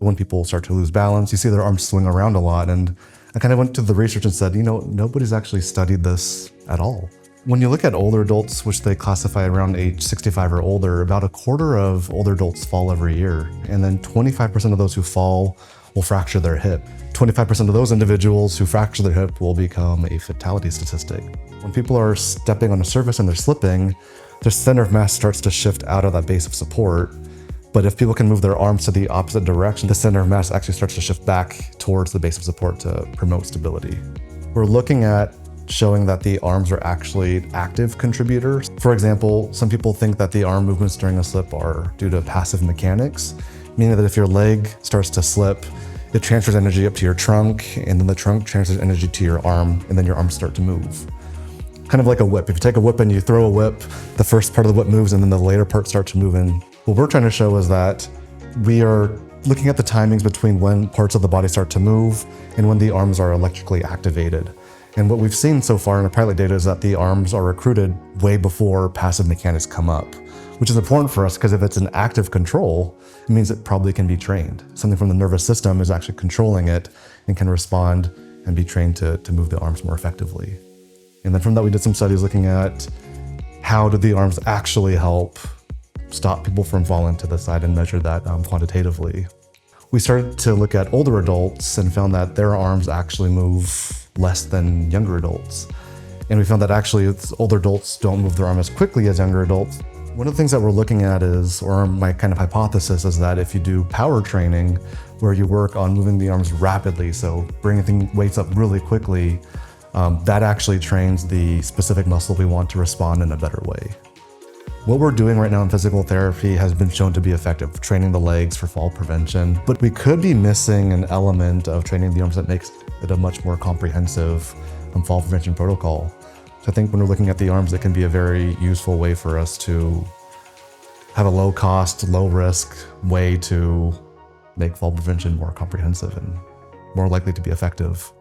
When people start to lose balance, you see their arms swing around a lot. And I kind of went to the research and said, nobody's actually studied this at all. When you look at older adults, which they classify around age 65 or older, about a quarter of older adults fall every year. And then 25% of those who fall will fracture their hip. 25% of those individuals who fracture their hip will become a fatality statistic. When people are stepping on a surface and they're slipping, their center of mass starts to shift out of that base of support. But if people can move their arms to the opposite direction, the center of mass actually starts to shift back towards the base of support to promote stability. We're looking at showing that the arms are actually active contributors. For example, some people think that the arm movements during a slip are due to passive mechanics, meaning that if your leg starts to slip, it transfers energy up to your trunk, and then the trunk transfers energy to your arm, and then your arms start to move. Kind of like a whip. If you take a whip and you throw a whip, the first part of the whip moves and then the later part starts to move in. What we're trying to show is that we are looking at the timings between when parts of the body start to move and when the arms are electrically activated. And what we've seen so far in the pilot data is that the arms are recruited way before passive mechanics come up, which is important for us because if it's an active control, it means it probably can be trained. Something from the nervous system is actually controlling it and can respond and be trained to move the arms more effectively. And then from that, we did some studies looking at how did the arms actually help stop people from falling to the side and measure that quantitatively. We started to look at older adults and found that their arms actually move less than younger adults. And we found that actually older adults don't move their arm as quickly as younger adults. One of the things that we're looking at is, or my kind of hypothesis is that if you do power training where you work on moving the arms rapidly, so bringing weights up really quickly, that actually trains the specific muscle we want to respond in a better way. What we're doing right now in physical therapy has been shown to be effective, training the legs for fall prevention, but we could be missing an element of training the arms that makes it a much more comprehensive fall prevention protocol. So I think when we're looking at the arms, it can be a very useful way for us to have a low cost, low risk way to make fall prevention more comprehensive and more likely to be effective.